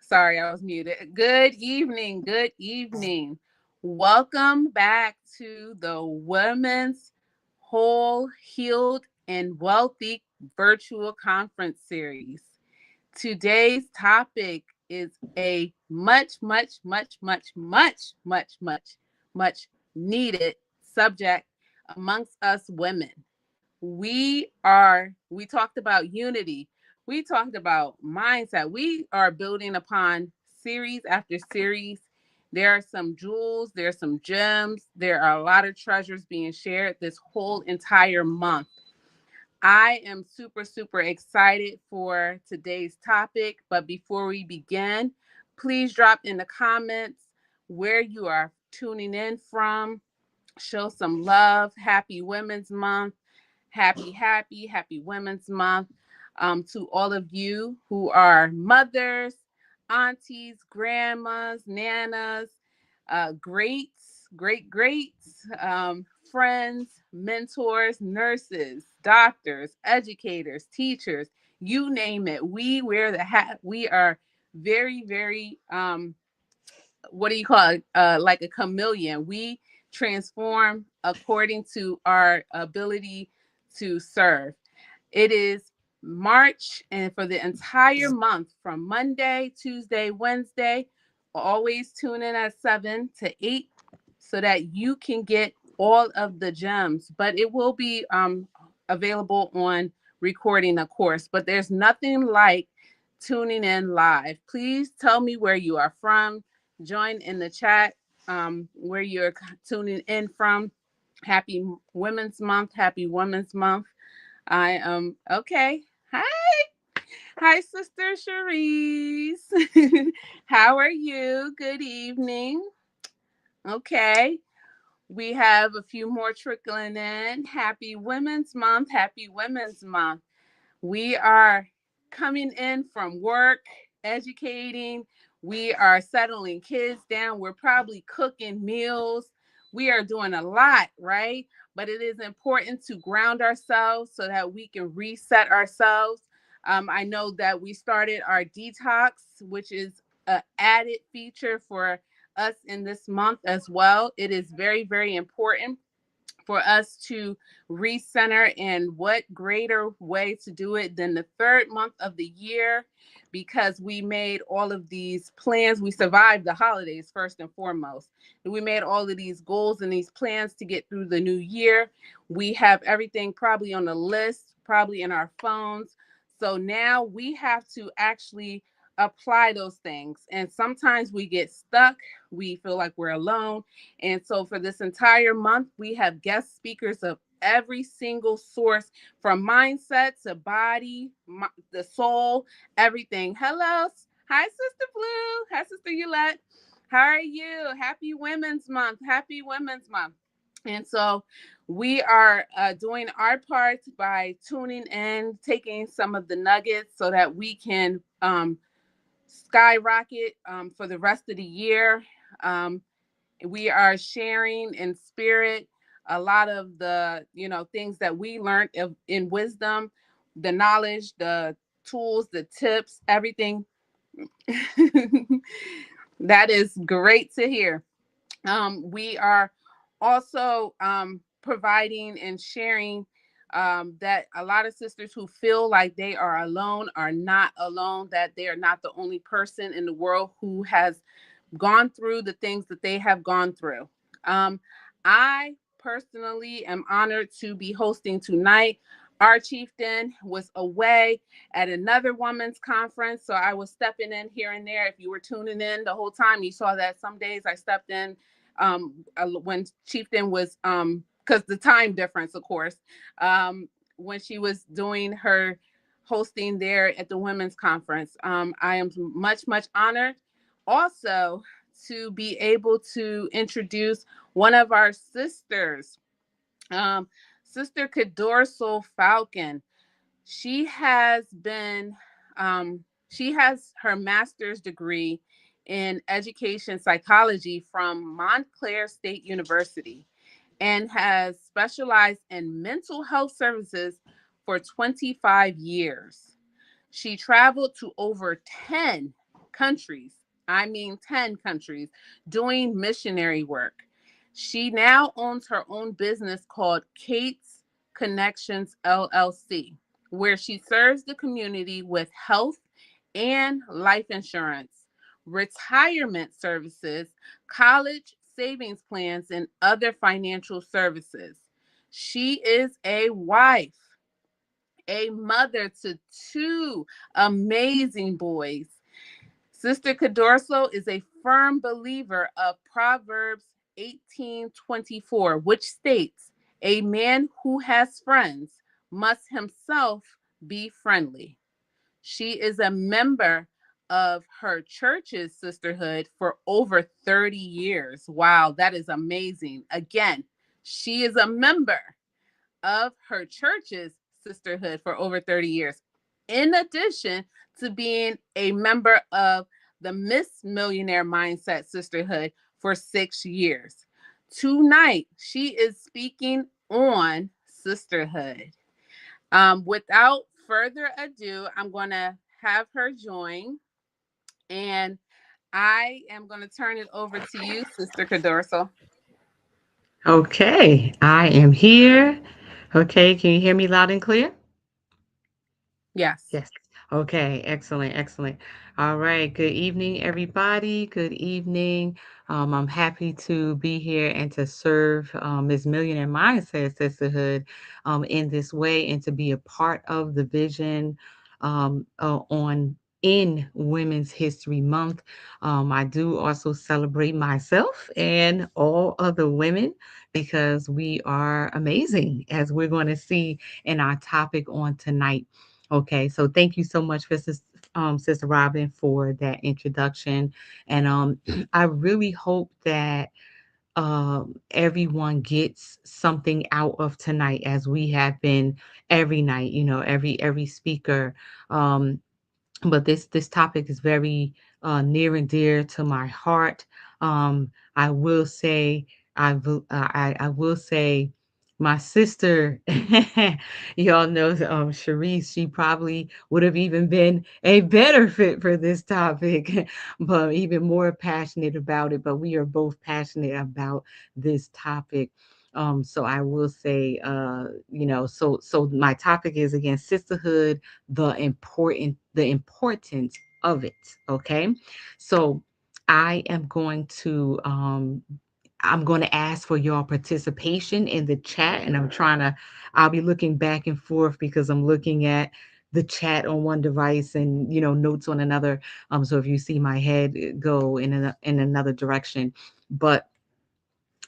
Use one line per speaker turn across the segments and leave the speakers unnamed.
Sorry, I was muted. Good evening. Good evening. Welcome back to the Women's Whole, Healed, and Wealthy virtual conference series. Today's topic is a much needed subject amongst us women. We talked about unity. We talked about mindset. We are building upon series after series. There are some jewels, there are some gems, there are a lot of treasures being shared this whole entire month. I am super excited for today's topic. But before we begin, please drop in the comments where you are tuning in from. Show some love. Happy Women's Month. Happy Women's Month to all of you who are mothers, aunties, grandmas, nanas, greats, friends, mentors, nurses, doctors, educators, teachers, you name it. We wear the hat. We are very, what do you call it? Like a chameleon. We transform according to our ability to serve. It is March, and for the entire month, from Monday, Tuesday, Wednesday, always tune in at 7 to 8 so that you can get all of the gems. But it will be available on recording, of course. But there's nothing like tuning in live. Please tell me where you are from. Join in the chat where you're tuning in from. Happy Women's Month. Happy Women's Month. I am okay. Hi, Sister Cherise. How are you? Good evening. Okay. We have a few more trickling in. Happy Women's Month. Happy Women's Month. We are coming in from work, educating. We are settling kids down. We're probably cooking meals. We are doing a lot, right? But it is important to ground ourselves so that we can reset ourselves. I know that we started our detox, which is an added feature for us in this month as well. It is very important for us to recenter, and what greater way to do it than the third month of the year, because we made all of these plans. We survived the holidays first and foremost, and we made all of these goals and these plans to get through the new year. We have everything probably on the list, probably in our phones. So now we have to actually apply those things, and sometimes we get stuck. We feel like we're alone. And so for this entire month, we have guest speakers of every single source, from mindset to body, the soul, everything. Hello. Hi, Sister Blue. Hi, Sister Yulette. How are you? Happy Women's Month. Happy Women's Month. And so we are doing our part by tuning in, taking some of the nuggets so that we can skyrocket for the rest of the year. We are sharing in spirit a lot of the things that we learned in wisdom, the knowledge, the tools, the tips, everything. That is great to hear. We are also providing and sharing that a lot of sisters who feel like they are alone are not alone, that they are not the only person in the world who has gone through the things that they have gone through. I personally am honored to be hosting tonight. Our chieftain was away at another women's conference, so I was stepping in here and there. If you were tuning in the whole time, you saw that some days I stepped in when chieftain was, because the time difference, of course, when she was doing her hosting there at the women's conference. I am much honored also to be able to introduce one of our sisters, Sister Cadorso Falcon. She has been, she has her master's degree in education psychology from Montclair State University and has specialized in mental health services for 25 years. She traveled to over 10 countries. I mean, 10 countries doing missionary work. She now owns her own business called Kate's Connections LLC, where she serves the community with health and life insurance, retirement services, college savings plans, and other financial services. She is a wife, a mother to two amazing boys. Sister Cadorso is a firm believer of Proverbs 18:24, which states, "A man who has friends must himself be friendly." She is a member of her church's sisterhood for over 30 years. Wow, that is amazing. Again, she is a member of her church's sisterhood for over 30 years, in addition to being a member of the Miss Millionaire Mindset Sisterhood for 6 years. Tonight, she is speaking on sisterhood. Without further ado, I'm going to have her join, and I am going to turn it over to you, Sister Cadorso.
Okay, I am here. Okay, can you hear me loud and clear?
Yes.
Yes. Okay. Excellent. Excellent. All right. Good evening, everybody. Good evening. I'm happy to be here and to serve Ms. Millionaire Mindset Sisterhood in this way and to be a part of the vision on in Women's History Month. I do also celebrate myself and all other women because we are amazing, as we're going to see in our topic on tonight. Okay, so thank you so much for Sister Robin for that introduction, and I really hope that everyone gets something out of tonight, as we have been every night. You know, every speaker. Um, but this topic is very near and dear to my heart. I will say, I will say, my sister, y'all know, Sharice, she probably would have even been a better fit for this topic, but even more passionate about it. But we are both passionate about this topic. So I will say, so my topic is, again, sisterhood, the importance of it. Okay, so i am going to um I'm going to ask for your participation in the chat, and I'll be looking back and forth because I'm looking at the chat on one device and notes on another. So if you see my head go in another direction, but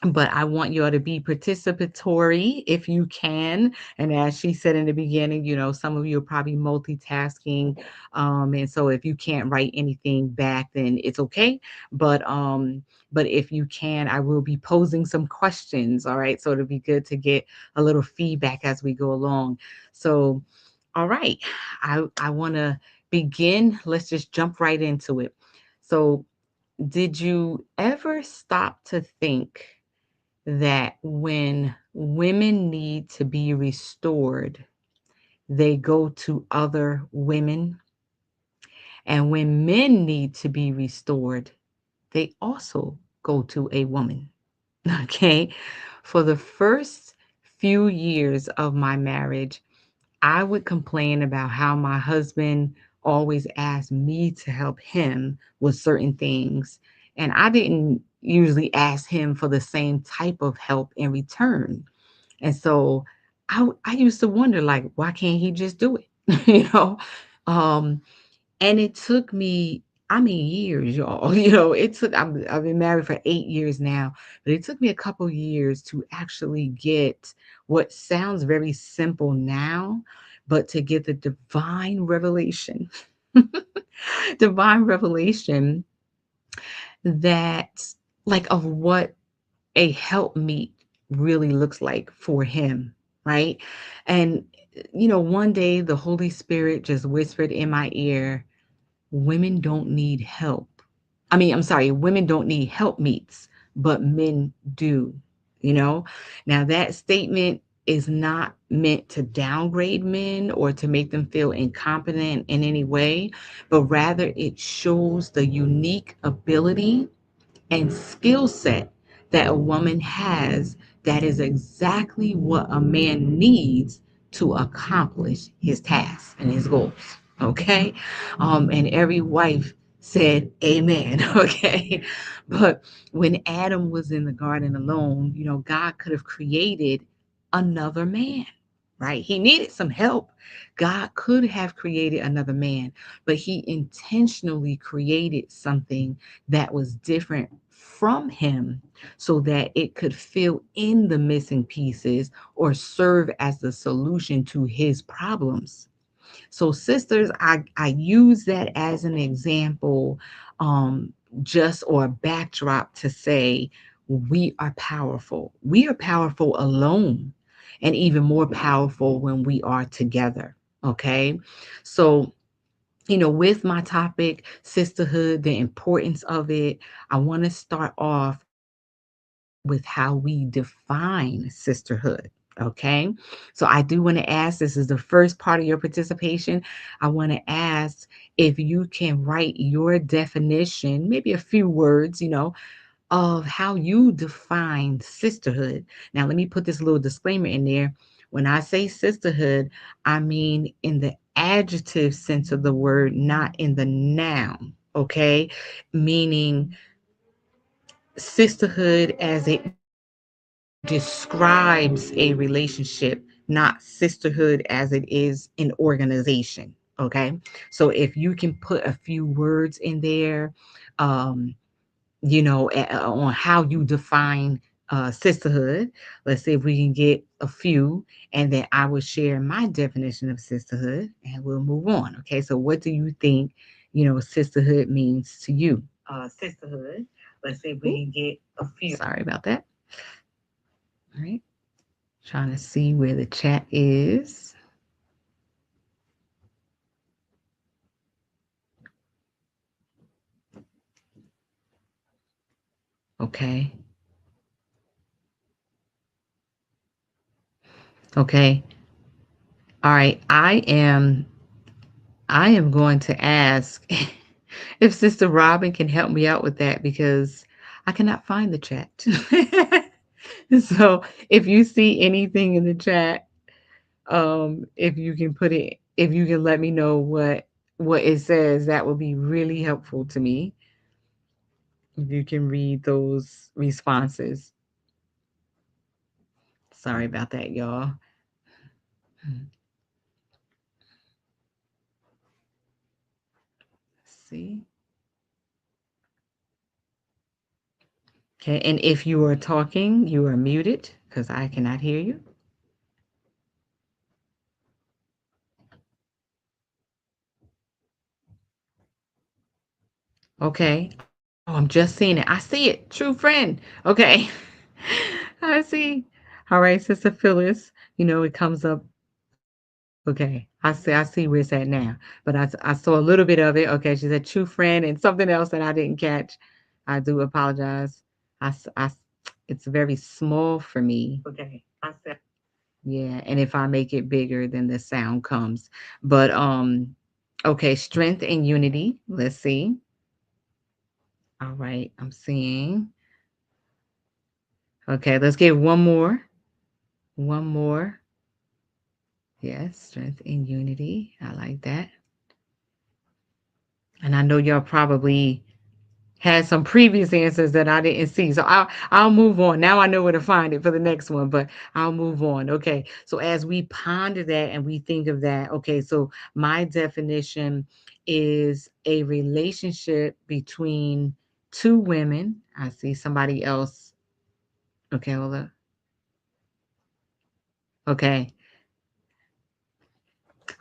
I want you all to be participatory if you can. And as she said in the beginning, some of you are probably multitasking. And so if you can't write anything back, then it's okay. But if you can, I will be posing some questions. All right. So it'll be good to get a little feedback as we go along. So, all right. I want to begin. Let's just jump right into it. So, did you ever stop to think that when women need to be restored, they go to other women? And when men need to be restored, they also go to a woman. Okay. For the first few years of my marriage, I would complain about how my husband always asked me to help him with certain things. And I didn't usually ask him for the same type of help in return. And so I used to wonder, like, why can't he just do it? you know? Um, and it took me, I mean, years, y'all. I've been married for 8 years now, but it took me a couple years to actually get what sounds very simple now, but to get the divine revelation, divine revelation that, like, of what a helpmeet really looks like for him, right? And, one day the Holy Spirit just whispered in my ear, women don't need help. I mean, I'm sorry, women don't need helpmeets, but men do, you know? Now, that statement, is not meant to downgrade men or to make them feel incompetent in any way, but rather it shows the unique ability and skill set that a woman has that is exactly what a man needs to accomplish his tasks and his goals. Okay. And every wife said amen. Okay. But when Adam was in the garden alone, God could have created another man, right? He needed some help. God could have created another man, but he intentionally created something that was different from him so that it could fill in the missing pieces or serve as the solution to his problems. So, sisters, I use that as an example, just or a backdrop to say we are powerful. We are powerful alone, and even more powerful when we are together. Okay. So, with my topic, sisterhood, the importance of it, I want to start off with how we define sisterhood. Okay. So I do want to ask, this is the first part of your participation. I want to ask if you can write your definition, maybe a few words, of how you define sisterhood. Now, let me put this little disclaimer in there. When I say sisterhood, I mean in the adjective sense of the word, not in the noun. Okay. Meaning sisterhood as it describes a relationship, not sisterhood as it is an organization. Okay. So if you can put a few words in there, um, on how you define sisterhood. Let's see if we can get a few, and then I will share my definition of sisterhood, and we'll move on. Okay, so what do you think, sisterhood means to you? Sisterhood. Let's see if we can get a few. Sorry about that. All right, trying to see where the chat is. Okay, okay. All right, I am going to ask if Sister Robin can help me out with that because I cannot find the chat. So if you see anything in the chat, if you can put it, if you can let me know what it says, that would be really helpful to me. If you can read those responses. Sorry about that, y'all. Let's see. Okay, and if you are talking, you are muted because I cannot hear you. Okay. Oh, I'm just seeing it. I see it. True friend. Okay. I see. All right, Sister Phyllis. It comes up. Okay. I see where it's at now. But I saw a little bit of it. Okay. She said true friend and something else that I didn't catch. I do apologize. It's very small for me. Okay. I said. Yeah. And if I make it bigger, then the sound comes. But, okay. Strength and unity. Let's see. All right, I'm seeing. Okay, let's get one more. One more. Yes, strength and unity. I like that. And I know y'all probably had some previous answers that I didn't see. So I'll move on. Now I know where to find it for the next one, but I'll move on. Okay. So as we ponder that and we think of that, okay, so my definition is a relationship between two women. I see somebody else. Okay, hold up. Okay.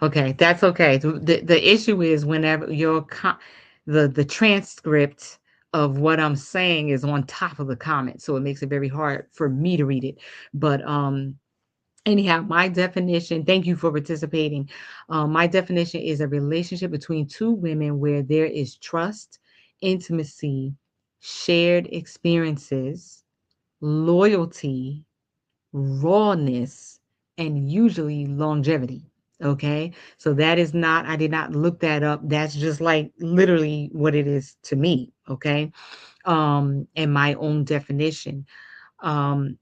Okay, that's okay. The issue is whenever the transcript of what I'm saying is on top of the comment, so it makes it very hard for me to read it. But anyhow, my definition, thank you for participating. My definition is a relationship between two women where there is trust, intimacy, shared experiences, loyalty, rawness, and usually longevity. Okay. So that is not, I did not look that up. That's just like literally what it is to me. Okay. And my own definition. Um,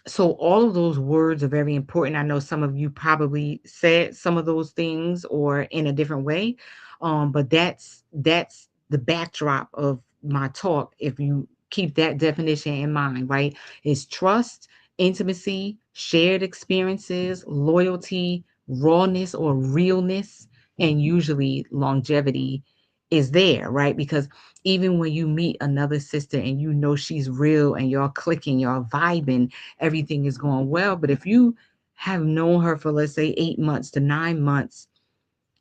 so all of those words are very important. I know some of you probably said some of those things or in a different way. But that's the backdrop of my talk. If you keep that definition in mind, right? Is trust, intimacy, shared experiences, loyalty, rawness or realness, and usually longevity is there, right? Because even when you meet another sister and you know she's real and y'all clicking, y'all vibing, everything is going well. But if you have known her for, let's say, 8 months to 9 months,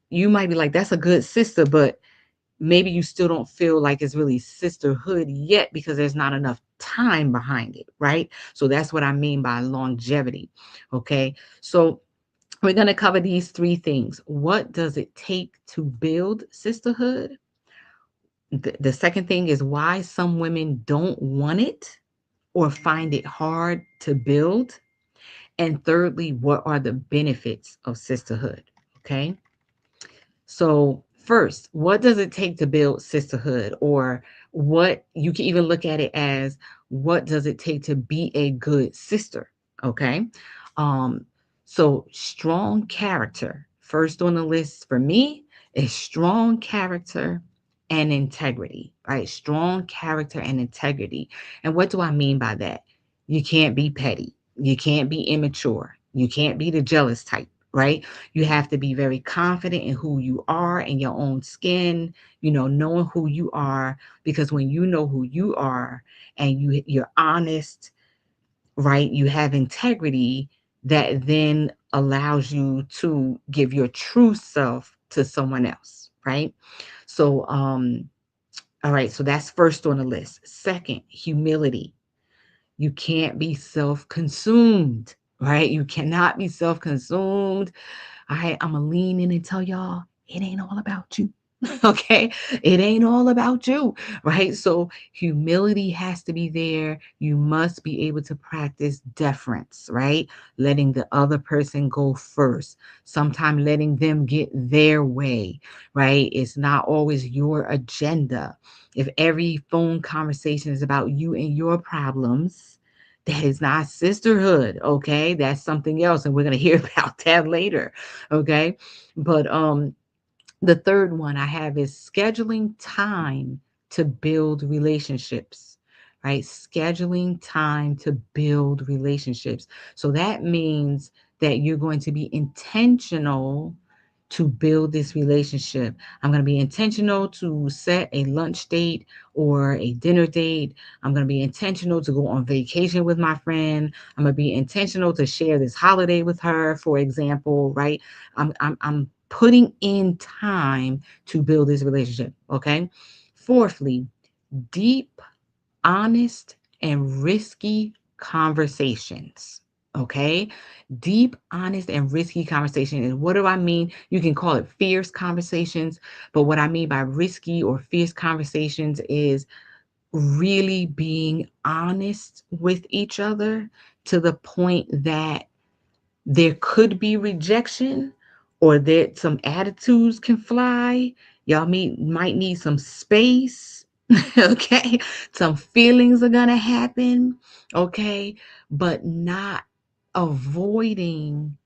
you might be like, that's a good sister, but maybe you still don't feel like it's really sisterhood yet because there's not enough time behind it, right? So that's what I mean by longevity. Okay. So we're going to cover these three things. What does it take to build sisterhood? The second thing is why some women don't want it or find it hard to build. And thirdly, what are the benefits of sisterhood? Okay. So, first, what does it take to build sisterhood? Or what you can even look at it as what does it take to be a good sister? Okay. Um, so, strong character, first on the list for me, is strong character and integrity, right? Strong character and integrity. And what do I mean by that? You can't be petty, you can't be immature, you can't be the jealous type, right? You have to be very confident in who you are in your own skin, knowing who you are, because when you know who you are and you're honest, right? You have integrity that then allows you to give your true self to someone else, right? So all right, so that's first on the list. Second, humility. You can't be self-consumed, right? You cannot be self-consumed. All right, I'm gonna lean in and tell y'all it ain't all about you. Okay, it ain't all about you, right? So humility has to be there. You must be able to practice deference, right? Letting the other person go first, sometimes letting them get their way, right? It's not always your agenda. If every phone conversation is about you and your problems, that is not sisterhood. Okay, that's something else, and we're going to hear about that later. Okay, but the third one I have is scheduling time to build relationships, right? Scheduling time to build relationships. So that means that you're going to be intentional to build this relationship. I'm going to be intentional to set a lunch date or a dinner date. I'm going to be intentional to go on vacation with my friend. I'm going to be intentional to share this holiday with her, for example, right? I'm putting in time to build this relationship. Okay. Fourthly, deep, honest, and risky conversations. Okay. Deep, honest, and risky conversations. And what do I mean? You can call it fierce conversations, but what I mean by risky or fierce conversations is really being honest with each other to the point that there could be rejection or that some attitudes can fly. Y'all might need some space. Okay. Some feelings are going to happen. Okay. But not avoiding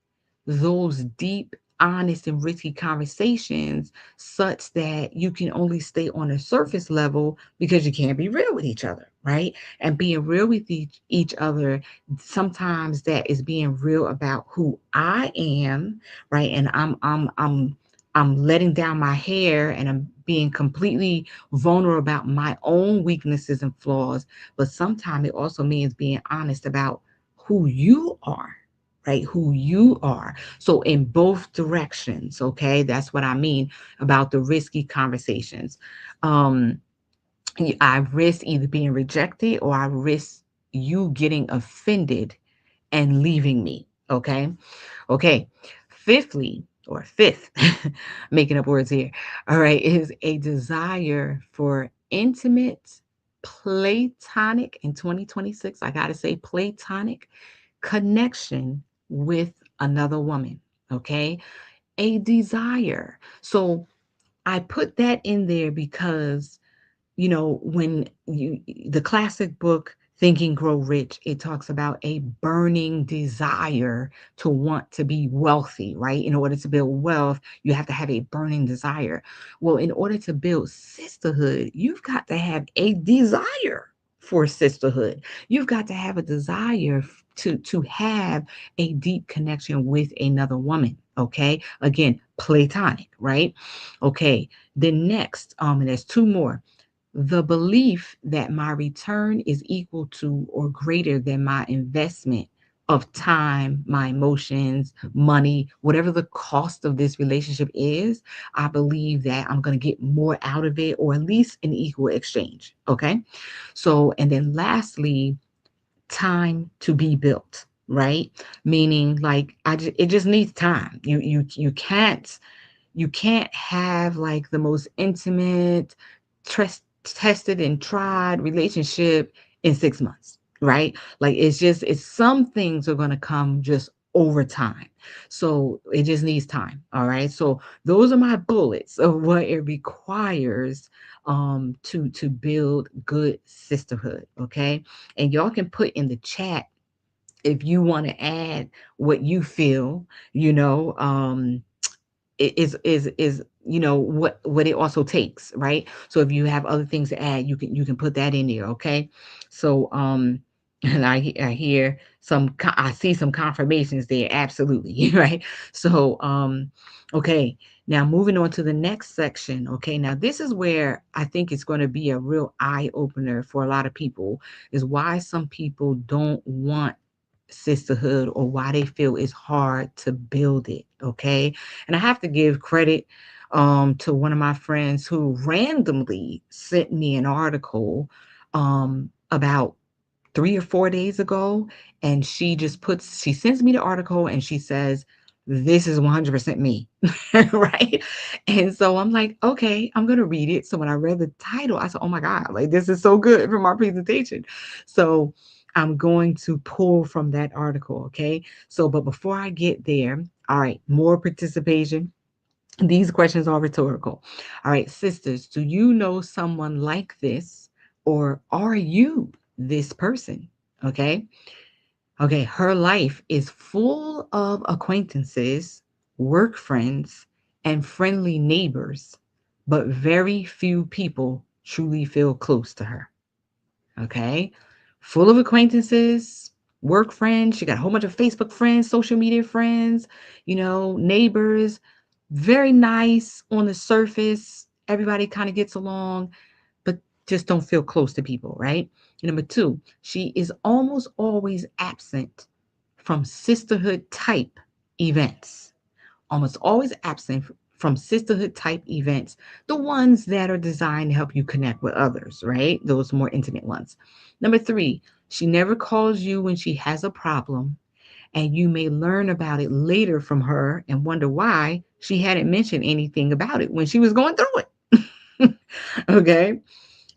those deep, honest, and risky conversations such that you can only stay on a surface level because you can't be real with each other, right? And being real with each other, sometimes that is being real about who I am, right? And I'm letting down my hair and I'm being completely vulnerable about my own weaknesses and flaws. But sometimes it also means being honest about who you are, right? Who you are. So in both directions, okay? That's what I mean about the risky conversations. Um, I risk either being rejected or I risk you getting offended and leaving me, okay? Okay. Fifthly, or fifth, making up words here, all right, is a desire for intimate, platonic, in 2026, I gotta say platonic connection with another woman. Okay. A desire. So I put that in there because when the classic book Think and Grow Rich, it talks about a burning desire to want to be wealthy, right? In order to build wealth, you have to have a burning desire. Well, in order to build sisterhood, you've got to have a desire for sisterhood. You've got to have a desire to have a deep connection with another woman, okay? Again, platonic, right? Okay. Then next, and there's two more: the belief that my return is equal to or greater than my investment of time, my emotions, money, whatever the cost of this relationship is, I believe that I'm going to get more out of it, or at least an equal exchange. Okay. So, and then lastly, time to be built, right? Meaning like it just needs time. You can't have like the most intimate, tested and tried relationship in 6 months, right? Like it's some things are going to come just over time. So it just needs time. All right. So those are my bullets of what it requires to build good sisterhood. Okay. And y'all can put in the chat if you want to add what you feel, you know, is what it also takes, right? So if you have other things to add, you can put that in there. Okay. So and I hear I see some confirmations there, absolutely. Right. So okay, now moving on to the next section. Okay, now this is where I think it's going to be a real eye opener for a lot of people, is why some people don't want sisterhood, or why they feel it's hard to build it. Okay. And I have to give credit to one of my friends who randomly sent me an article about 3 or 4 days ago. And she sends me the article and she says, this is 100% me. Right. And so I'm like, okay, I'm going to read it. So when I read the title, I said, oh my God, like this is so good for my presentation. So I'm going to pull from that article. Okay. So, but before I get there, all right, more participation. These questions are rhetorical. All right, sisters, do you know someone like this, or are you this person? Okay. Okay. Her life is full of acquaintances, work friends, and friendly neighbors, but very few people truly feel close to her. Okay. Full of acquaintances, work friends. She got a whole bunch of Facebook friends, social media friends, neighbors. Very nice on the surface. Everybody kind of gets along, but just don't feel close to people, right? Number two, she is almost always absent from sisterhood type events, almost always absent from sisterhood type events, the ones that are designed to help you connect with others, right? Those more intimate ones. Number three, she never calls you when she has a problem, and you may learn about it later from her and wonder why she hadn't mentioned anything about it when she was going through it. Okay.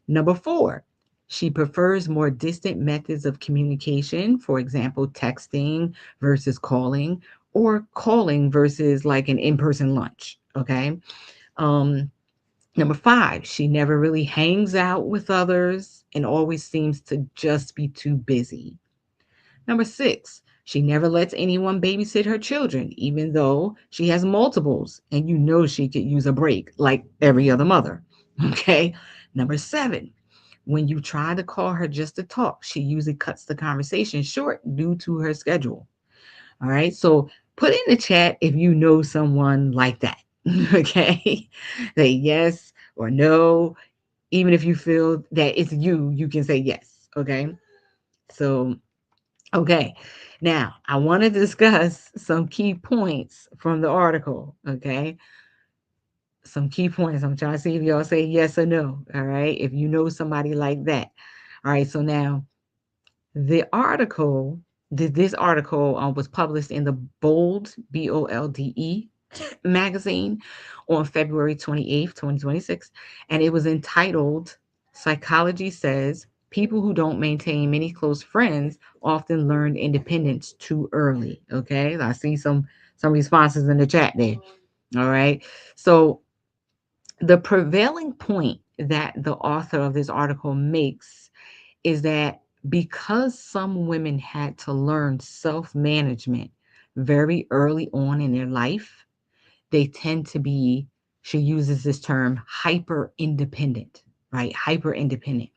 Number four, she prefers more distant methods of communication, for example, texting versus calling, or calling versus like an in person lunch. Okay. Um, Number five, she never really hangs out with others and always seems to just be too busy. Number six, she never lets anyone babysit her children, even though she has multiples and she could use a break like every other mother. Okay. Number seven, when you try to call her just to talk, she usually cuts the conversation short due to her schedule. All right. So put in the chat if you know someone like that. Okay. Say yes or no. Even if you feel that it's you, you can say yes. Okay. So, okay. Now, I want to discuss some key points from the article. Okay. Some key points. I'm trying to see if y'all say yes or no. All right. If you know somebody like that. All right. So now, The article, this article was published in the Bolde magazine on February 28th, 2026, and it was entitled Psychology Says People who don't maintain many close friends often learn independence too early. Okay, I see some responses in the chat there. All right, so the prevailing point that the author of this article makes is that because some women had to learn self management very early on in their life, they tend to be, she uses this term, hyper independent, right? Hyper independent.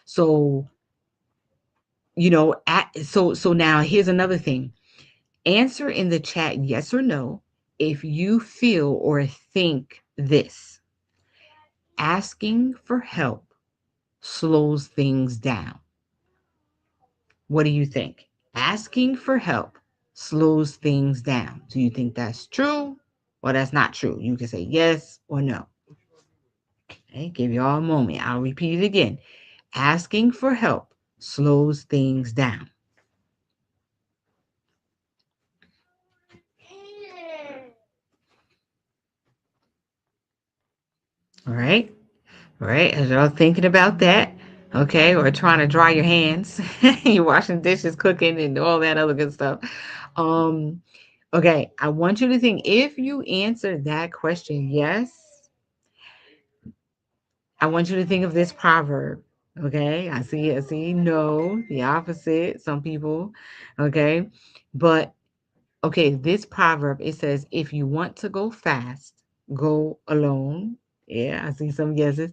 So, so now here's another thing. Answer in the chat yes or no if you feel or think this. Asking for help slows things down. What do you think? Asking for help slows things down. Do you think that's true or that's not true? You can say yes or no. Okay, give you all a moment. I'll repeat it again. Asking for help slows things down. All right. All right. As y'all thinking about that, okay, or trying to dry your hands, you're washing dishes, cooking, and all that other good stuff. Um, okay, I want you to think if you answer that question yes, I want you to think of this proverb. Okay, I see no, the opposite, some people. Okay, but okay, this proverb it says, if you want to go fast, go alone. Yeah, I see some yeses.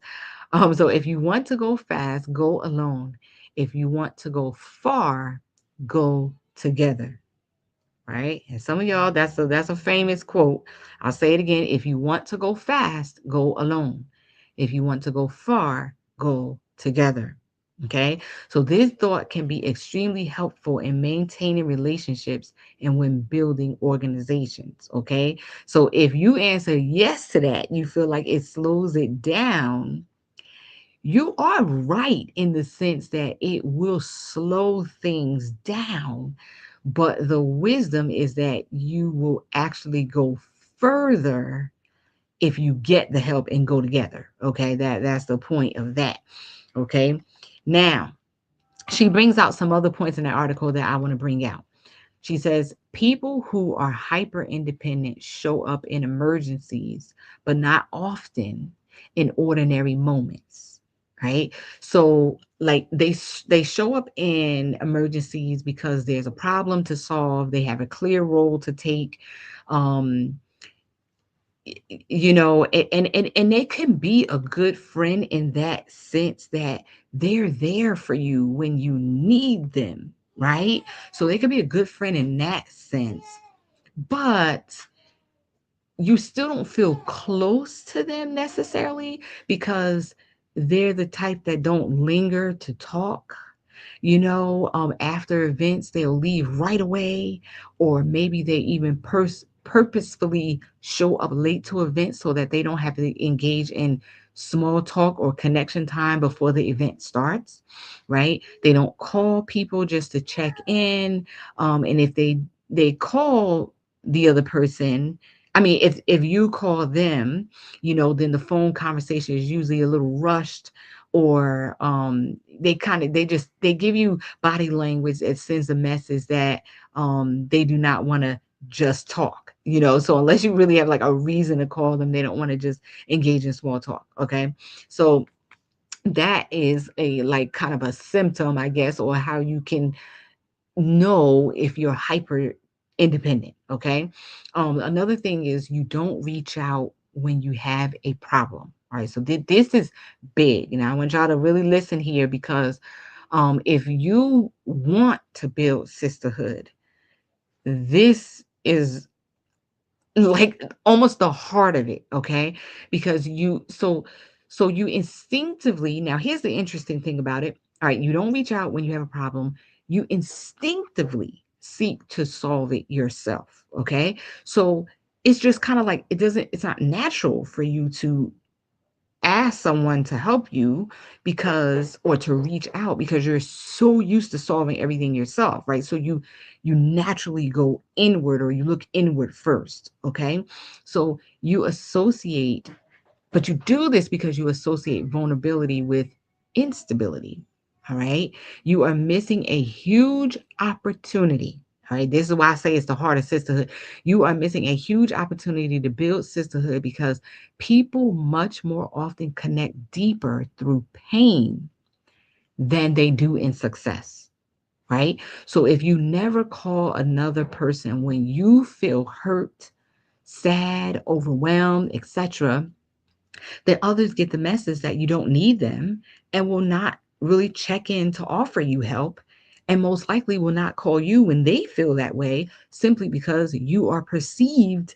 So if you want to go fast, go alone. If you want to go far, go together. Right? And some of y'all, that's a famous quote. I'll say it again. If you want to go fast, go alone. If you want to go far, go together. Okay. So this thought can be extremely helpful in maintaining relationships and when building organizations. Okay. So if you answer yes to that, you feel like it slows it down, you are right in the sense that it will slow things down, but the wisdom is that you will actually go further if you get the help and go together. Okay, that's the point of that. Okay, now she brings out some other points in the article that I want to bring out. She says people who are hyper independent show up in emergencies, but not often in ordinary moments, right? So like they show up in emergencies because there's a problem to solve, they have a clear role to take. Um and they can be a good friend in that sense that they're there for you when you need them, right? So they could be a good friend in that sense, but you still don't feel close to them necessarily because they're the type that don't linger to talk. After events, they'll leave right away, or maybe they even purposefully show up late to events so that they don't have to engage in small talk or connection time before the event starts, right? They don't call people just to check in. And if they call the other person, I mean, if you call them, then the phone conversation is usually a little rushed, or they give you body language that sends a message that they do not want to just talk. So unless you really have like a reason to call them, they don't want to just engage in small talk. Okay, so that is a like kind of a symptom, I guess, or how you can know if you're hyper independent. Okay, another thing is you don't reach out when you have a problem. All right, so this is big, and I want y'all to really listen here, because if you want to build sisterhood, this is like almost the heart of it. Okay, because you instinctively, now here's the interesting thing about it. All right, you don't reach out when you have a problem, you instinctively seek to solve it yourself. Okay, so it's just kind of like it's not natural for you to ask someone to help you, because or to reach out, because you're so used to solving everything yourself, right? So you naturally go inward, or you look inward first. Okay, so you associate, but you do this because you associate vulnerability with instability. All right. You are missing a huge opportunity. All right. This is why I say it's the heart of sisterhood. You are missing a huge opportunity to build sisterhood because people much more often connect deeper through pain than they do in success. Right. So if you never call another person when you feel hurt, sad, overwhelmed, etc., then others get the message that you don't need them and will not really check in to offer you help, and most likely will not call you when they feel that way, simply because you are perceived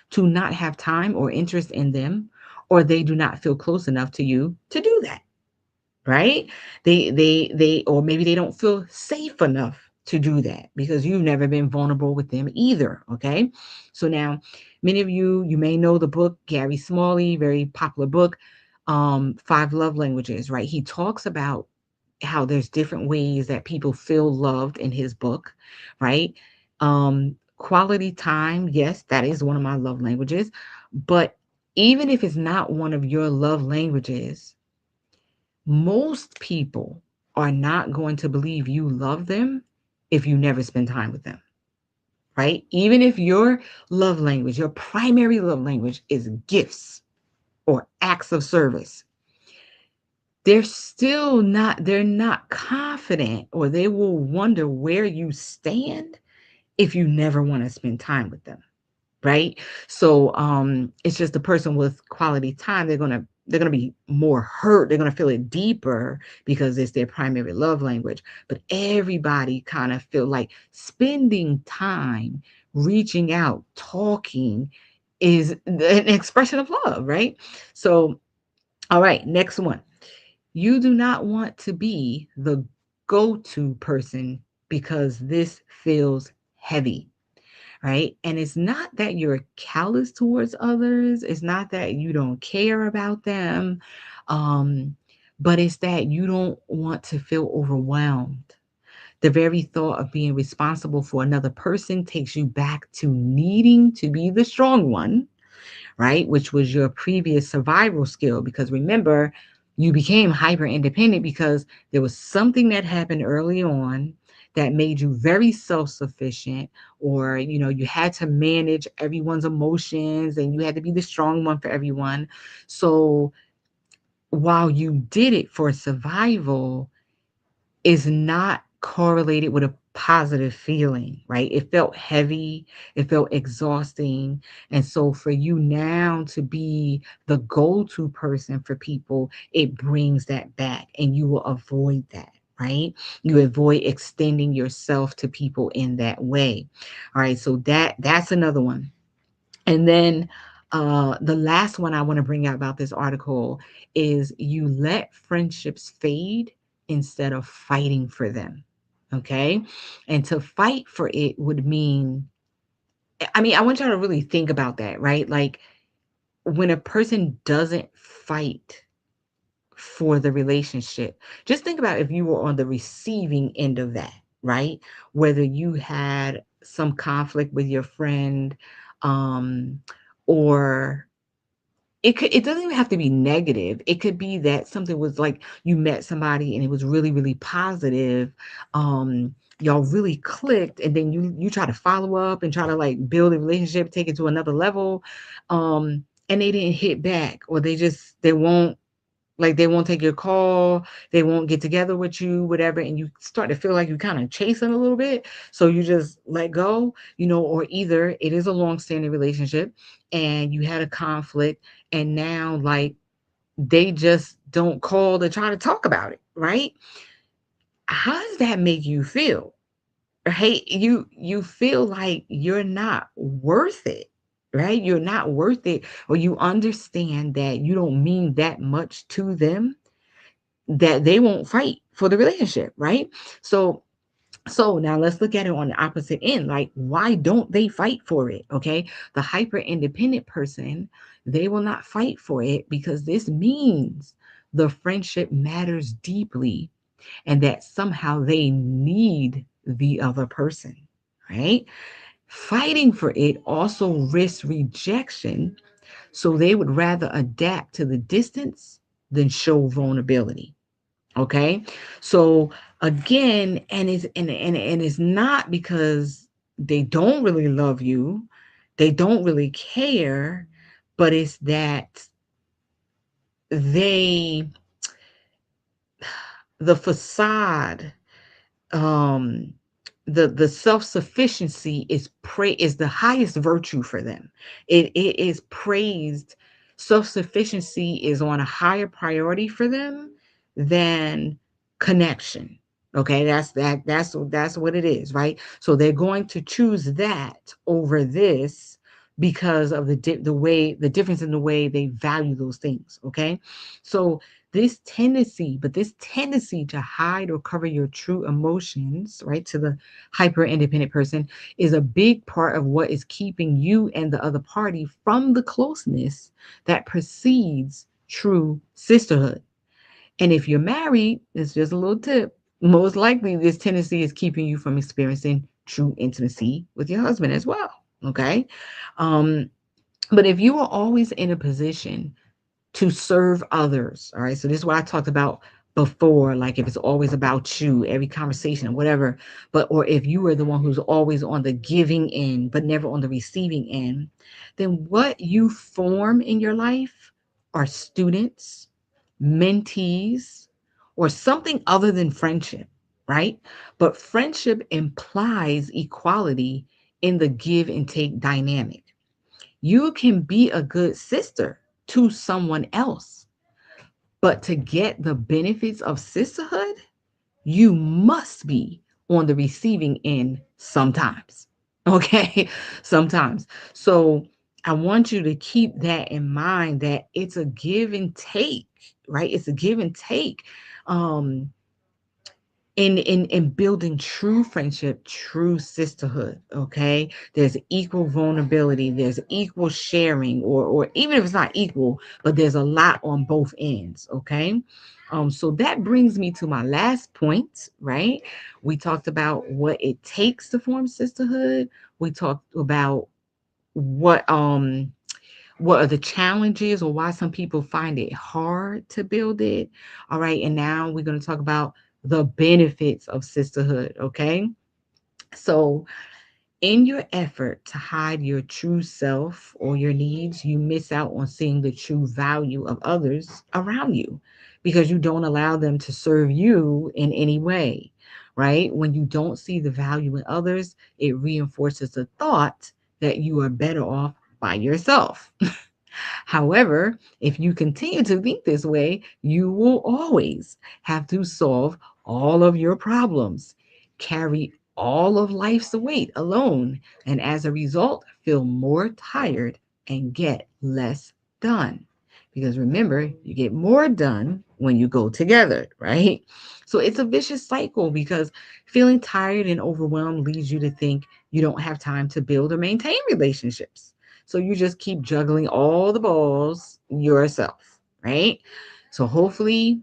to not have time or interest in them, or they do not feel close enough to you to do that, right? They or maybe they don't feel safe enough to do that because you've never been vulnerable with them either. Okay. So now many of you may know the book Gary Smalley, very popular book, Five Love Languages, right? He talks about how there's different ways that people feel loved in his book, right? Quality time, yes, that is one of my love languages. But even if it's not one of your love languages, most people are not going to believe you love them if you never spend time with them, right? Even if your love language, your primary love language is gifts or acts of service, they're not confident, or they will wonder where you stand if you never want to spend time with them, right? So it's just the person with quality time, they're gonna be more hurt, they're gonna feel it deeper because it's their primary love language. But everybody kind of feel like spending time, reaching out, talking is an expression of love, right? So all right, next one. You do not want to be the go-to person because this feels heavy, right? And it's not that you're callous towards others, it's not that you don't care about them, um, but it's that you don't want to feel overwhelmed. The very thought of being responsible for another person takes you back to needing to be the strong one, right? Which was your previous survival skill. Because remember, you became hyper independent because there was something that happened early on that made you very self sufficient, or you had to manage everyone's emotions and you had to be the strong one for everyone. So while you did it for survival, is not correlated with a positive feeling, right? It felt heavy, it felt exhausting. And so for you now to be the go to person for people, it brings that back and you will avoid that. Right? You avoid extending yourself to people in that way. All right. So that's another one. And then the last one I want to bring out about this article is you let friendships fade instead of fighting for them. Okay. And to fight for it would mean, I mean, I want y'all to really think about that, right? Like when a person doesn't fight for the relationship, just think about if you were on the receiving end of that, right? Whether you had some conflict with your friend, um, or it doesn't even have to be negative. It could be that something was like you met somebody and it was really, really positive. Y'all really clicked, and then you try to follow up and try to like build a relationship, take it to another level. And they didn't hit back, or they won't take your call, they won't get together with you, whatever, and you start to feel like you're kind of chasing a little bit. So you just let go, or either it is a long-standing relationship and you had a conflict, and now like they just don't call to try to talk about it, right? How does that make you feel? Right? You feel like you're not worth it, right? You're not worth it, or you understand that you don't mean that much to them, that they won't fight for the relationship, right? So now let's look at it on the opposite end. Like, why don't they fight for it? Okay. The hyper independent person, they will not fight for it because this means the friendship matters deeply and that somehow they need the other person, right? Fighting for it also risks rejection. So they would rather adapt to the distance than show vulnerability. Okay. So again, and it's not because they don't really love you, they don't really care, but it's that they the facade, um the self-sufficiency is the highest virtue for them. It is praised. Self-sufficiency is on a higher priority for them than connection. Okay, that's what it is, right? So they're going to choose that over this because of the difference in the way they value those things. Okay, so this tendency to hide or cover your true emotions, right, to the hyper independent person, is a big part of what is keeping you and the other party from the closeness that precedes true sisterhood. And if you're married, it's just a little tip. Most likely, this tendency is keeping you from experiencing true intimacy with your husband as well. Okay. Um, but if you are always in a position to serve others. All right. So this is what I talked about before. Like if it's always about you, every conversation or whatever, or if you are the one who's always on the giving end, but never on the receiving end, then what you form in your life are students, mentees, or something other than friendship, right? But friendship implies equality in the give and take dynamic. You can be a good sister to someone else, but to get the benefits of sisterhood, you must be on the receiving end sometimes. Okay? Sometimes. So I want you to keep that in mind, that it's a give and take, right? It's a give and take. Um, in building true friendship, true sisterhood. Okay, there's equal vulnerability, there's equal sharing, or even if it's not equal, but there's a lot on both ends. Okay. So that brings me to my last point, right? We talked about what it takes to form sisterhood. We talked about what what are the challenges or why some people find it hard to build it. All right. And now we're going to talk about the benefits of sisterhood. Okay. So, in your effort to hide your true self or your needs, you miss out on seeing the true value of others around you because you don't allow them to serve you in any way. Right. When you don't see the value in others, it reinforces the thought that you are better off by yourself. However, if you continue to think this way, you will always have to solve all of your problems, carry all of life's weight alone, and as a result, feel more tired and get less done. Because remember, you get more done when you go together, right? So it's a vicious cycle because feeling tired and overwhelmed leads you to think you don't have time to build or maintain relationships. So you just keep juggling all the balls yourself, right? So hopefully,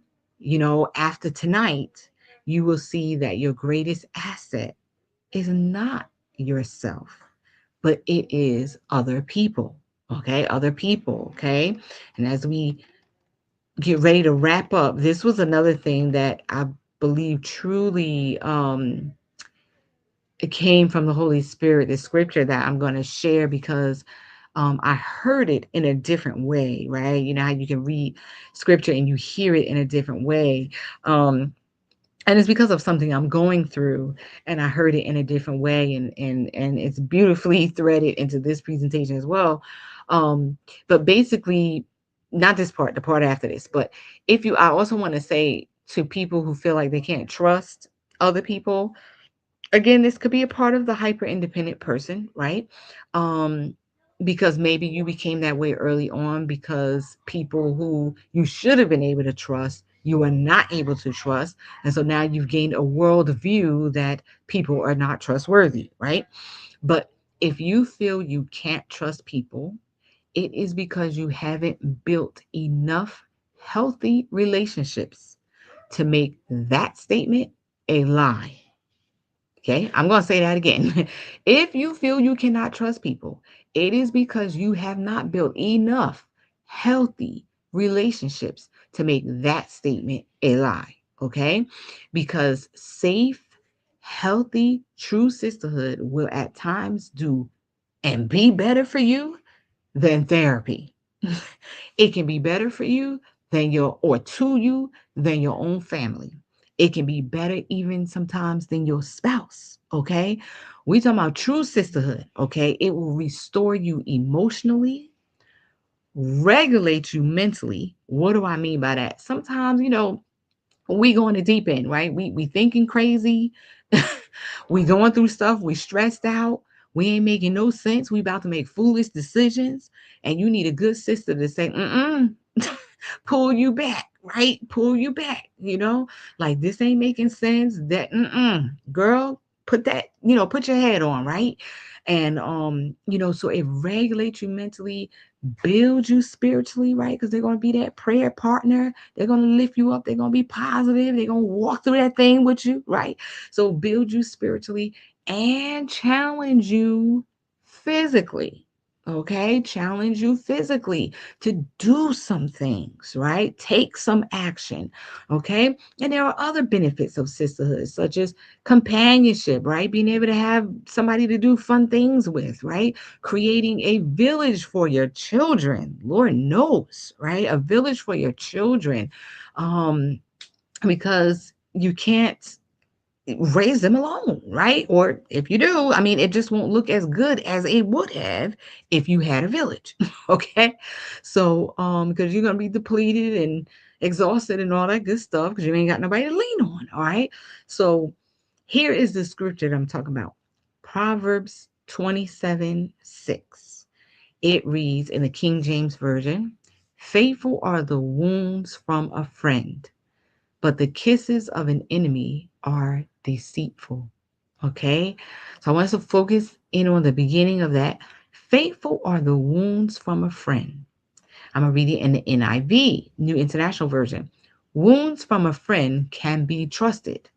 after tonight, you will see that your greatest asset is not yourself, but it is other people. Okay, other people. Okay. And as we get ready to wrap up, this was another thing that I believe truly it came from the Holy Spirit, the scripture that I'm going to share because I heard it in a different way, right? You know how you can read scripture and you hear it in a different way. Um, and it's because of something I'm going through, and I heard it in a different way, and it's beautifully threaded into this presentation as well. But basically, not this part, the part after this, but I also want to say to people who feel like they can't trust other people, again, this could be a part of the hyper independent person, right? Um, because maybe you became that way early on because people who you should have been able to trust, you are not able to trust. And so now you've gained a world view that people are not trustworthy, right? But if you feel you can't trust people, it is because you haven't built enough healthy relationships to make that statement a lie. Okay, I'm going to say that again. If you feel you cannot trust people, it is because you have not built enough healthy relationships to make that statement a lie. Okay, because safe, healthy, true sisterhood will at times do and be better for you than therapy. It can be better for you than your, or to you, than your own family. It can be better even sometimes than your spouse. Okay. We talking about true sisterhood. Okay. It will restore you emotionally, regulate you mentally. What do I mean by that? Sometimes, we going the deep end, right? We thinking crazy. We going through stuff. We stressed out. We ain't making no sense. We about to make foolish decisions, and you need a good sister to say, "Mm-mm, pull you back, right? Pull you back." Like this ain't making sense. That, girl, put that, put your head on, right? And so it regulates you mentally, build you spiritually, right? Because they're going to be that prayer partner. They're going to lift you up. They're going to be positive. They're going to walk through that thing with you, right? So build you spiritually and challenge you physically. Okay, challenge you physically to do some things, right? Take some action. Okay, and there are other benefits of sisterhood, such as companionship, right? Being able to have somebody to do fun things with, right? Creating a village for your children. Lord knows, right? A village for your children. Um, because you can't raise them alone, right? Or if you do, I mean, it just won't look as good as it would have if you had a village. Okay. So, because you're gonna be depleted and exhausted and all that good stuff because you ain't got nobody to lean on. All right. So here is the scripture that I'm talking about. Proverbs 27:6. It reads in the King James Version, faithful are the wounds from a friend, but the kisses of an enemy are deceitful. Okay? So I want us to focus in on the beginning of that. Faithful are the wounds from a friend. I'm going to read it in the NIV, New International Version. Wounds from a friend can be trusted.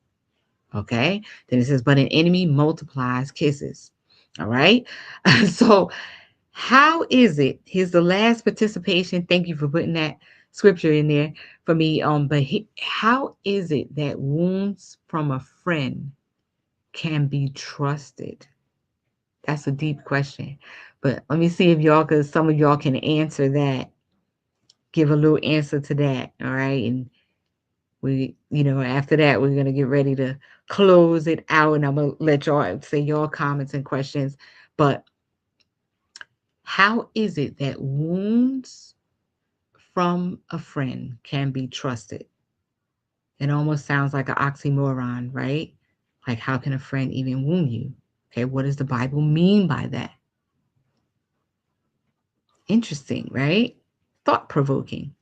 Okay? Then it says, but an enemy multiplies kisses. All right? So how is it? Here's the last participation. Thank you for putting that scripture in there for me. How is it that wounds from a friend can be trusted? That's a deep question. But let me see if y'all, because some of y'all can answer that, give a little answer to that. All right. And after that, we're going to get ready to close it out. And I'm going to let y'all say your comments and questions. But how is it that wounds from a friend can be trusted? It almost sounds like an oxymoron, right? Like, how can a friend even wound you? Okay, what does the Bible mean by that? Interesting, right? Thought provoking.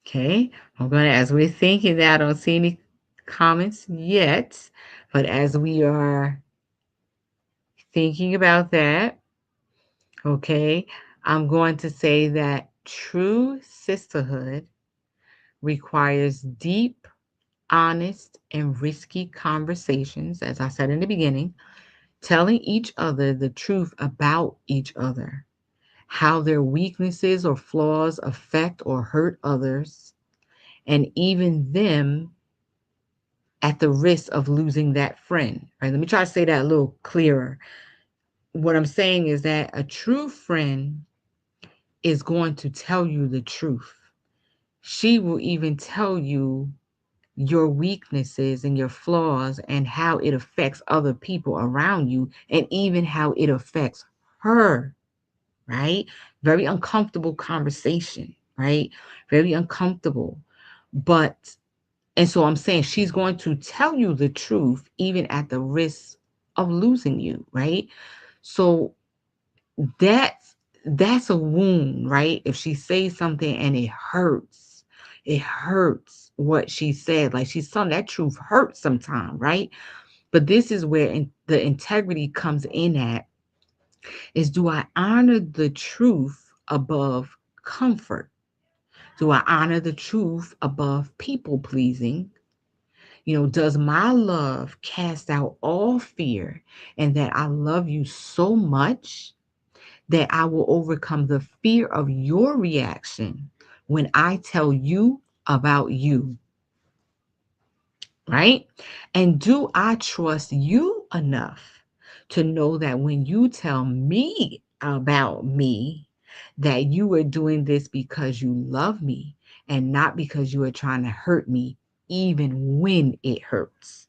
Okay, I'm gonna, as we're thinking that, I don't see any comments yet, but as we are thinking about that, okay, I'm going to say that true sisterhood requires deep, honest, and risky conversations, as I said in the beginning, telling each other the truth about each other, how their weaknesses or flaws affect or hurt others, and even them at the risk of losing that friend. Right? Let me try to say that a little clearer. What I'm saying is that a true friend is going to tell you the truth. She will even tell you your weaknesses and your flaws and how it affects other people around you and even how it affects her, right? Very uncomfortable conversation, right? Very uncomfortable. But, and so I'm saying she's going to tell you the truth even at the risk of losing you, right? So that's that's a wound, right? If she says something and it hurts what she said. Like she's some that truth hurts sometimes, right? But this is where the integrity comes in at, is do I honor the truth above comfort? Do I honor the truth above people pleasing? Does my love cast out all fear, and that I love you so much that I will overcome the fear of your reaction when I tell you about you, right? And do I trust you enough to know that when you tell me about me, that you are doing this because you love me and not because you are trying to hurt me, even when it hurts?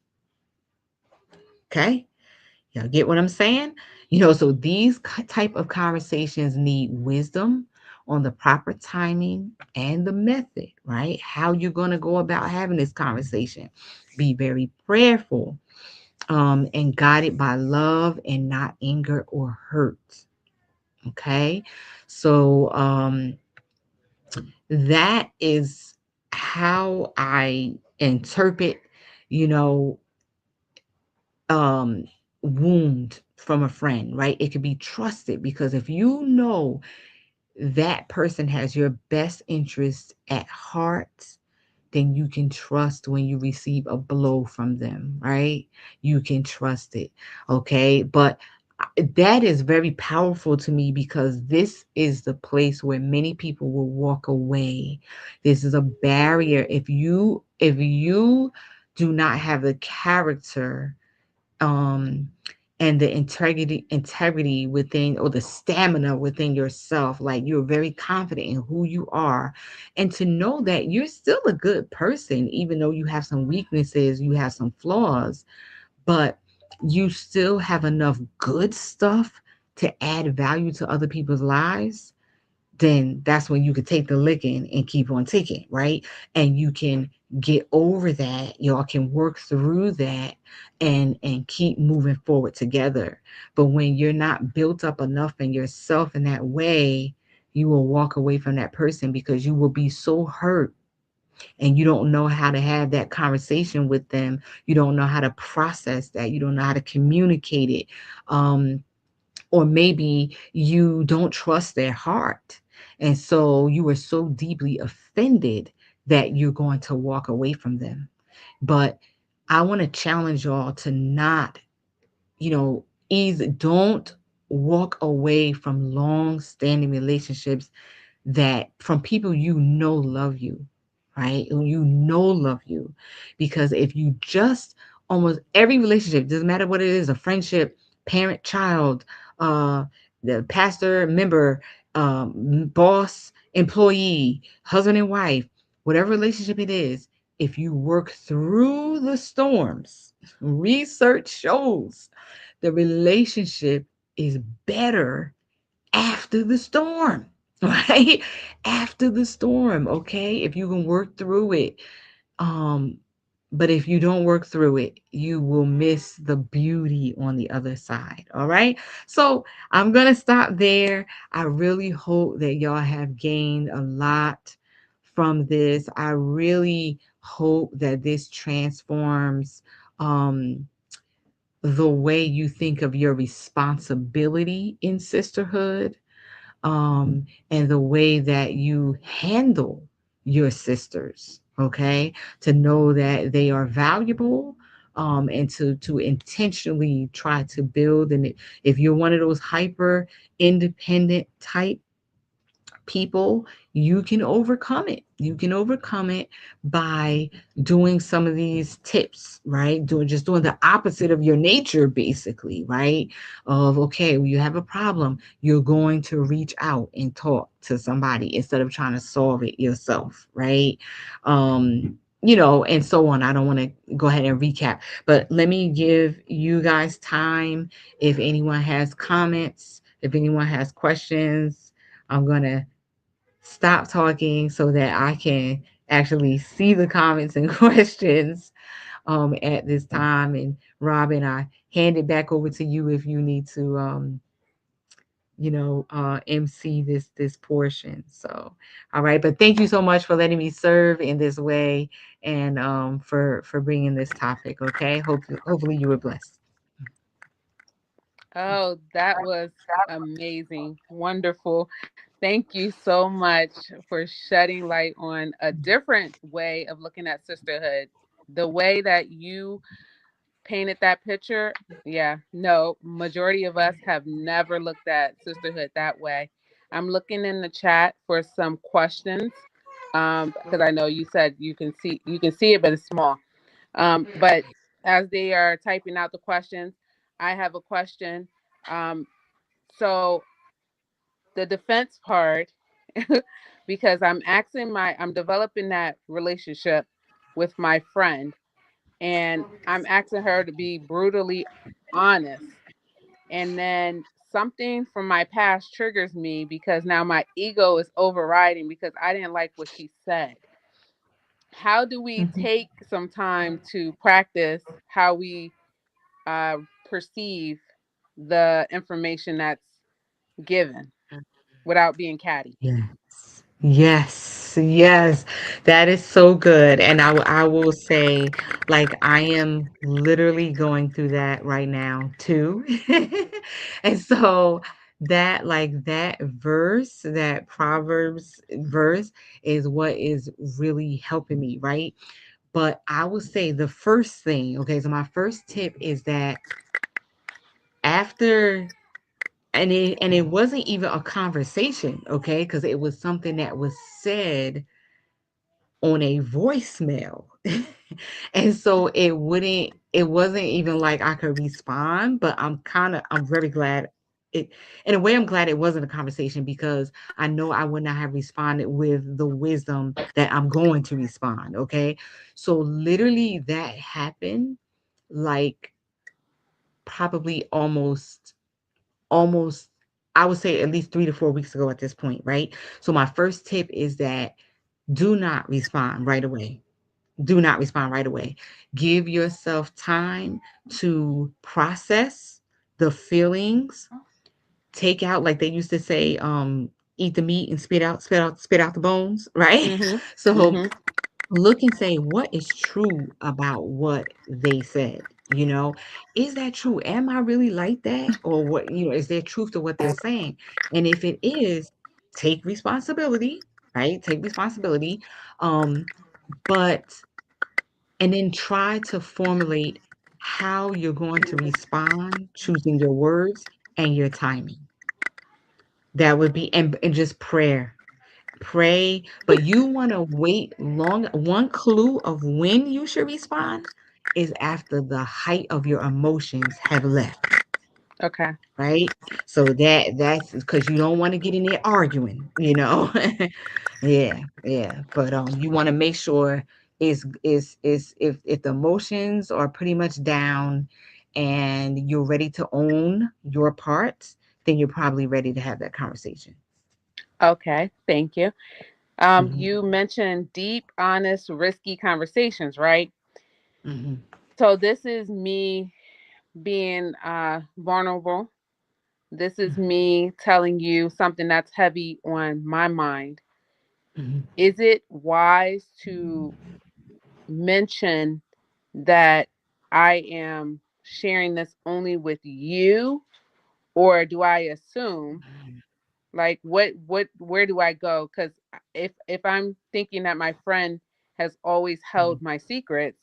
Okay? Y'all get what I'm saying? So these type of conversations need wisdom on the proper timing and the method, right? How you're going to go about having this conversation. Be very prayerful, and guided by love and not anger or hurt. Okay. So that is how I interpret, you know, um, wound from a friend, right? It could be trusted because if you know that person has your best interest at heart, then you can trust when you receive a blow from them, right? You can trust it. Okay. But that is very powerful to me because this is the place where many people will walk away. This is a barrier. If you do not have the character, um and the integrity within, or the stamina within yourself, like you're very confident in who you are, and to know that you're still a good person even though you have some weaknesses, you have some flaws, but you still have enough good stuff to add value to other people's lives, then that's when you could take the licking and keep on ticking, right? And you can get over that. Y'all can work through that and keep moving forward together. But when you're not built up enough in yourself in that way, you will walk away from that person because you will be so hurt and you don't know how to have that conversation with them. You don't know how to process that. You don't know how to communicate it. Or maybe you don't trust their heart. And so you are so deeply offended that you're going to walk away from them. But I want to challenge y'all to not, either don't walk away from long standing relationships, that from people love you, right? Who love you. Because if you just, almost every relationship, doesn't matter what it is, a friendship, parent, child, uh, the pastor, member, boss, employee, husband and wife, whatever relationship it is, if you work through the storms, research shows the relationship is better after the storm, right? After the storm, okay? If you can work through it. Um, but if you don't work through it, you will miss the beauty on the other side. All right. So I'm going to stop there. I really hope that y'all have gained a lot from this. I really hope that this transforms the way you think of your responsibility in sisterhood, and the way that you handle your sisters. Okay, to know that they are valuable, and to intentionally try to build. And if you're one of those hyper independent type people, you can overcome it. You can overcome it by doing some of these tips, right? Doing the opposite of your nature, basically, right? Of okay, when you have a problem, you're going to reach out and talk to somebody instead of trying to solve it yourself, right? And so on. I don't want to go ahead and recap, but let me give you guys time. If anyone has comments, if anyone has questions, I'm gonna stop talking so that I can actually see the comments and questions at this time. And Robin, I hand it back over to you if you need to, MC this portion. So, all right. But thank you so much for letting me serve in this way, and for bringing this topic. Okay. Hopefully you were blessed.
Oh, that was amazing. Wonderful. Thank you so much for shedding light on a different way of looking at sisterhood. The way that you painted that picture, yeah, no, majority of us have never looked at sisterhood that way. I'm looking in the chat for some questions. because I know you said you can see it, but it's small. But as they are typing out the questions, I have a question. Um, so the defense part, because I'm developing that relationship with my friend, and I'm asking her to be brutally honest. And then something from my past triggers me because now my ego is overriding because I didn't like what she said. How do we
Mhm.
take some time to practice how we perceive the information that's given without being catty?
Yes. Yes. Yes. That is so good. And I will say, like, I am literally going through that right now too. And so that verse, that Proverbs verse is what is really helping me, right? But I will say the first thing, okay, so my first tip is that after and it wasn't even a conversation, okay? Because it was something that was said on a voicemail. And so it wasn't even like I could respond, but I'm very glad it in a way I'm glad it wasn't a conversation because I know I would not have responded with the wisdom that I'm going to respond, okay? So literally that happened like probably almost I would say at least 3 to 4 weeks ago at this point, right? So my first tip is that do not respond right away. Do not respond right away. Give yourself time to process the feelings. Take out, like they used to say, eat the meat and spit out the bones, right?
Mhm.
So
Mhm.
look and say what is true about what they said. Is that true? Am I really like that? Or what, is there truth to what they're saying? And if it is, take responsibility, right? Take responsibility. um but and then try to formulate how you're going to respond, choosing your words and your timing. That would be, and just pray, but you want to wait long. One clue of when you should respond is after the height of your emotions have left,
Okay.
right? So that's because you don't want to get in there arguing. Yeah, yeah. But you want to make sure is if the emotions are pretty much down and you're ready to own your parts, then you're probably ready to have that conversation.
Okay. Thank you.
Hmm.
You mentioned deep, honest, risky conversations, right?
Hmm.
So this is me being vulnerable. This is me telling you something that's heavy on my mind.
Hmm.
Is it wise to mention that I am sharing this only with you, or do I assume, like, what where do I go? Because if I'm thinking that my friend has always held my secrets,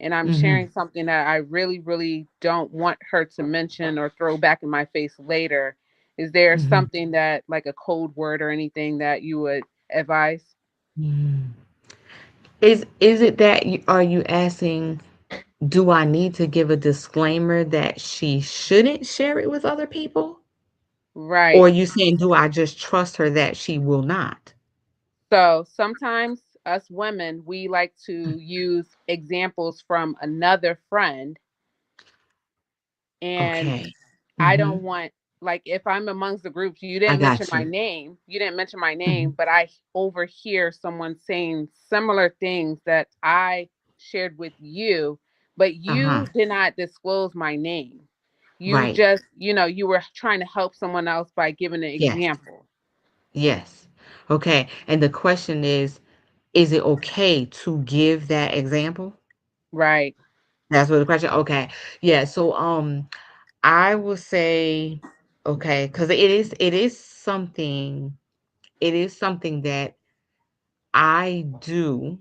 and I'm
Hmm.
sharing something that I really really don't want her to mention or throw back in my face later, is there
Hmm.
something that, like, a code word or anything that you would advise?
Hmm. Is it that are you asking, do I need to give a disclaimer that she shouldn't share it with other people? Or
Right.
are you saying, do I just trust her that she will not?
So sometimes us women, we like to use examples from another friend, and
Okay.
I
Hmm.
don't want, like, if I'm amongst the groups,
I got you.
you didn't mention my name,
Hmm.
but I overhear someone saying similar things that I shared with you, but
Uh-huh.
you did not disclose my name. You
Right.
just, you were trying to help someone else by giving an
Yes.
example.
Yes. Okay. And the question is it okay to give that example?
Right.
That's what the question. Okay. Yeah. So I will say, okay, because it is something that I do,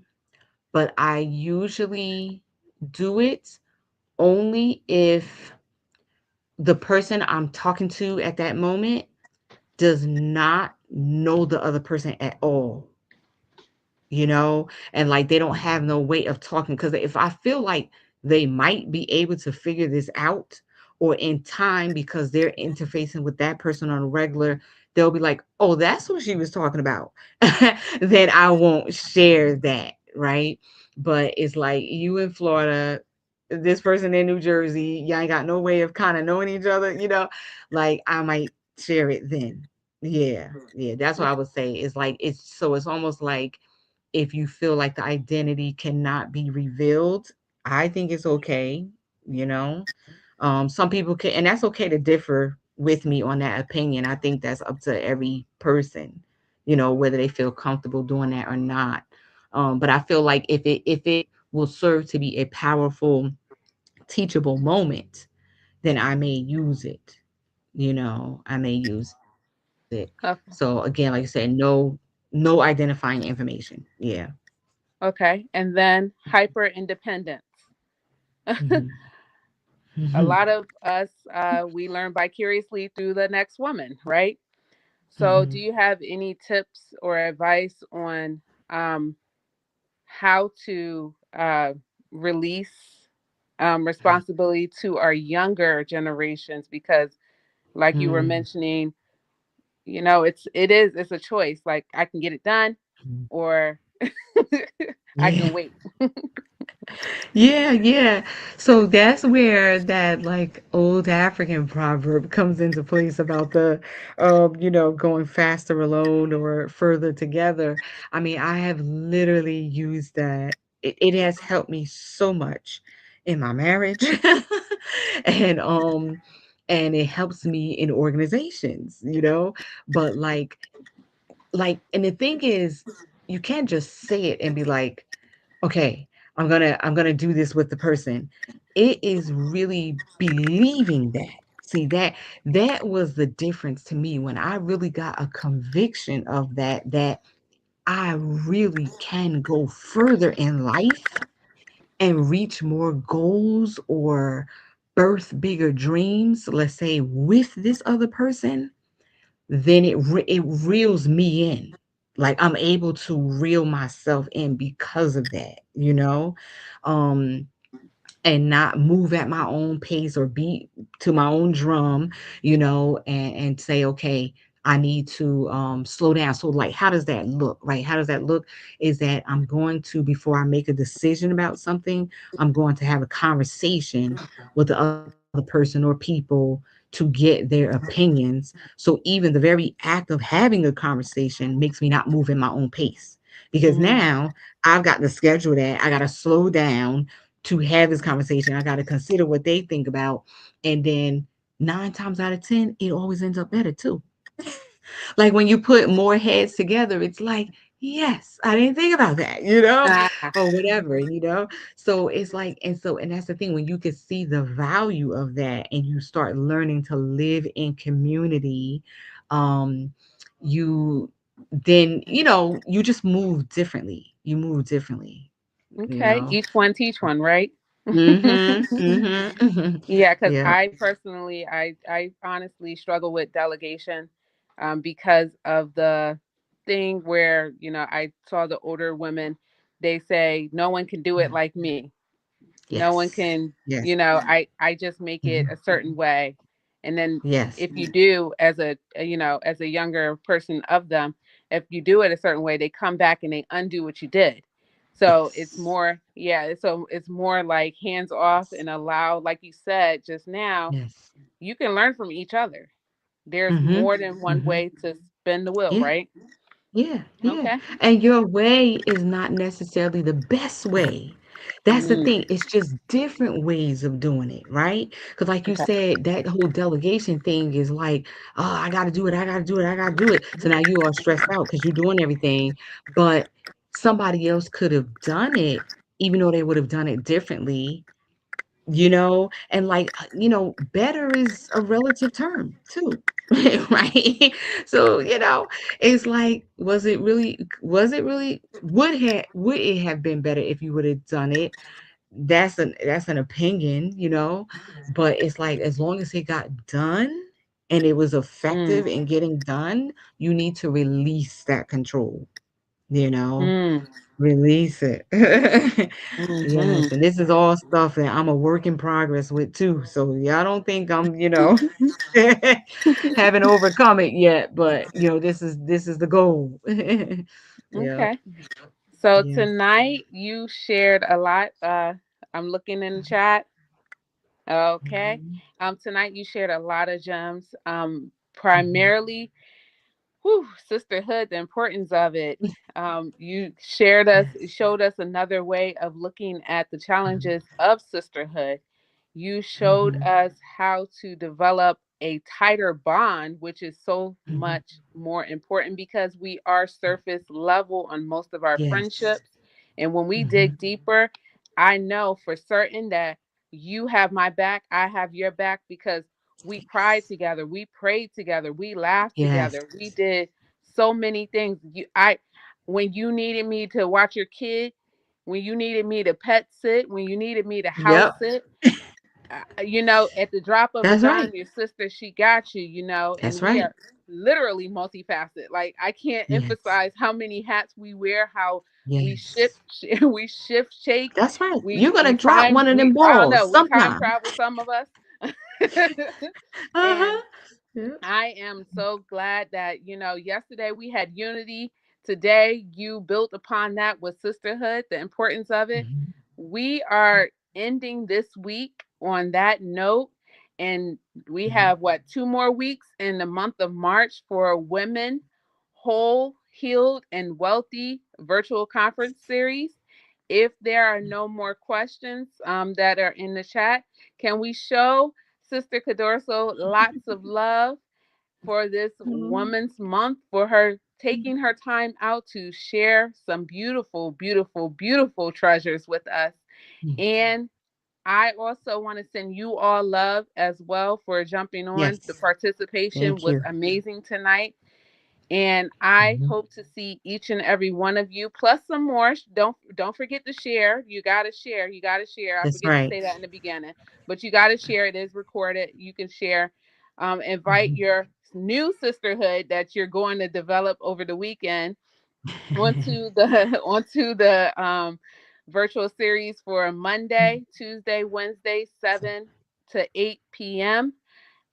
but I usually do it only if the person I'm talking to at that moment does not know the other person at all. and like they don't have no way of talking. Because if I feel like they might be able to figure this out, or in time, because they're interfacing with that person on a regular, they'll be like, oh, that's what she was talking about. Then I won't share that, right? But it's like you in Florida, this person in New Jersey, y'all ain't got no way of kind of knowing each other, like I might share it then. Yeah, yeah, that's what I would say. It's like it's almost like if you feel like the identity cannot be revealed, I think it's okay, you know. Some people can, and that's okay to differ with me on that opinion. I think that's up to every person, whether they feel comfortable doing that or not. But I feel like if it will serve to be a powerful, teachable moment, then I may use it. I may use it. So again, like I said, no identifying information. Yeah.
Okay. And then hyper independence.
Mhm.
A
Mhm.
lot of us, we learn vicariously through the next woman, right? So, do
Mhm.
you have any tips or advice on um, how to release responsibility to our younger generations? Because, like you were
Mhm.
mentioning, it's a choice. Like I can get it done,
Mhm.
or I can
Yeah.
wait.
Yeah, yeah. So that's where that like old African proverb comes into place about the going faster alone or further together. I mean, I have literally used that. It has helped me so much in my marriage. and and it helps me in organizations. But like and the thing is, you can't just say it and be like, okay, I'm gonna do this with the person. It is really believing that. See, that was the difference to me when I really got a conviction of that I really can go further in life and reach more goals or birth bigger dreams, let's say, with this other person. Then it reels me in. Like I'm able to reel myself in because of that. Um, and not move at my own pace or beat to my own drum, and say, okay, I need to slow down. So like how does that look, right? How does that look is that I'm going to, before I make a decision about something, I'm going to have a conversation with the other person or people to get their opinions. So even the very act of having a conversation makes me not move in my own pace, because
Mm,
now I've got to schedule that. I got to slow down to have this conversation. I got to consider what they think about. And then 9 times out of 10, it always ends up better too. Like when you put more heads together, it's like, yes, I didn't think about that,
ah,
or whatever. So it's like, and that's the thing, when you can see the value of that and you start learning to live in community, um, you then, you just move differently. You move differently, you
okay.
know.
Each one teach one, right?
Mhm, mhm, mhm.
Yeah, because
Yep.
I personally, I honestly struggle with delegation, because of the thing where I saw the older women. They say no one can do it
Mhm.
like me. No one
Yes.
can.
Yes.
I just make it
Mhm.
a certain way, and then
Yes.
if you do, as as a younger person of them, if you do it a certain way, they come back and they undo what you did. So it's
Yes.
more, yeah. So it's more like hands off and allow, like you said just now,
Yes.
you can learn from each other. There's
Mhm.
more than one
Mhm.
way to spin the wheel,
Yeah.
right?
Yeah, yeah.
Okay.
And your way is not necessarily the best way. That's the
Mm,
thing. It's just different ways of doing it, right? Because, like you
okay.
said, that whole delegation thing is like, oh, I got to do it. I got to do it. I got to do it. So now you are stressed out because you're doing everything. But somebody else could have done it, even though they would have done it differently. And like, better is a relative term too. Right? So, it's like, would it have been better if you would have done it? That's an opinion. But it's like, as long as it got done and it was
Mm,
effective in getting done, you need to release that control. you know,
Mm.
release it. Yes,
Hmm.
and this is all stuff that I'm a work in progress with too. So y'all don't think I'm, haven't overcome it yet, but this is the goal. Yep.
Okay. So
Yes.
tonight you shared a lot. I'm looking in the chat. Okay.
Mhm.
Tonight you shared a lot of gems.
Mhm.
Primarily, whew, sisterhood, the importance of it. You shared us,
Yes.
showed us another way of looking at the
Mhm.
challenges of sisterhood. You showed
Mhm.
us how to develop a tighter bond, which is so
Mhm.
much more important because we are surface level on most of our
Yes.
friendships. And when we dig
Mhm.
deeper, I know for certain that you have my back, I have your back because we cried
Yes.
together, we prayed together, we laughed
Yes.
together, we did so many things. When you needed me to watch your kid, when you needed me to pet sit, when you needed me to house
Yep.
sit, at the drop of a
That's right.
dime, your sister, she got you, and
That's
we
right.
are literally multifaceted. Like, I can't
Yes.
emphasize how many hats we wear, how we
Yes.
we shift shake,
That's right.
we
You're
we
gonna drop
time
one of
we
them
I don't know,
balls
we time
sometime.
travel, some of us. And
Uh-huh. Yep.
I am so glad that, yesterday we had unity. Today you built upon that with sisterhood, the importance of it.
Mhm.
We are ending this week on that note. And we
Mhm.
have, what, 2 more weeks in the month of March for Women Whole, Healed, and Wealthy virtual conference series. If there are no more questions that are in the chat, can we show Sister Cadorso lots of love for this
Mhm.
Women's Month, for her taking her time out to share some beautiful, beautiful, beautiful treasures with us.
Mhm.
And I also want to send you all love as well for jumping on. The
Yes.
participation
Thank
was
you.
amazing tonight. And I
Mhm.
hope to see each and every one of you, plus some more. Don't forget to share. You gotta share. You gotta share. I
That's
forget to
right.
say that in the beginning, but you gotta share. It is recorded. You can share. Invite
Mhm.
your new sisterhood that you're going to develop over the weekend onto the onto the virtual series for Monday, Tuesday, Wednesday, 7 to 8 p.m.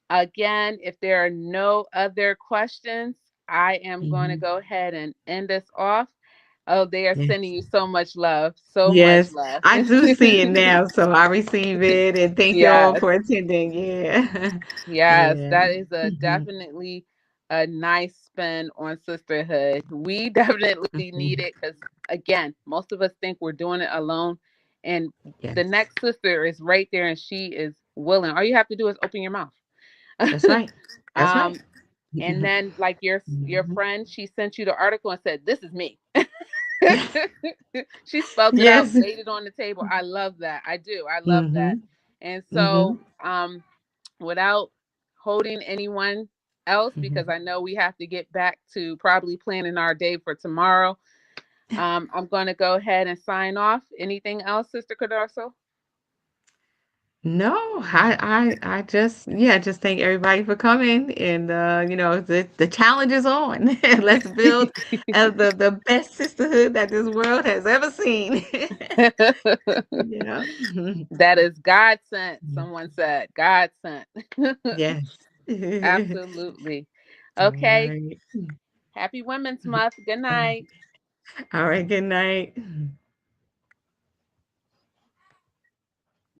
Again, if there are no other questions, I am going to
Mhm.
go ahead and end us off. Oh, they are sending
Yes.
you so much love. So much
Yes.
love.
I do see it now, so I receive it, and thank you all
Yes.
for attending. Yeah.
Yes.
Yeah.
That is a
Mhm.
definitely a nice spin on sisterhood. We definitely need
Mhm.
it because, again, most of us think we're doing it alone. And the
Yes.
next sister is right there and she is willing. All you have to do is open your mouth.
That's right. That's right.
um, and then, like, your
Mhm.
friend, she sent you the article and said, "This is me." She spelled it out,
Yes.
laid it on the table. I love that. I do. I love that.
Mhm.
And so,
Mhm.
without holding anyone else, because
Mhm.
I know we have to get back to probably planning our day for tomorrow, I'm going to go ahead and sign off. Anything else, Sister Cadorso?
No, I just yeah, just thank everybody for coming, and the challenge is on. Let's build the best sisterhood that this world has ever seen. Yeah.
That is God sent. Someone said God sent.
Yes.
Absolutely.
All
Okay.
right.
Happy Women's Month. Good night.
All right, good night.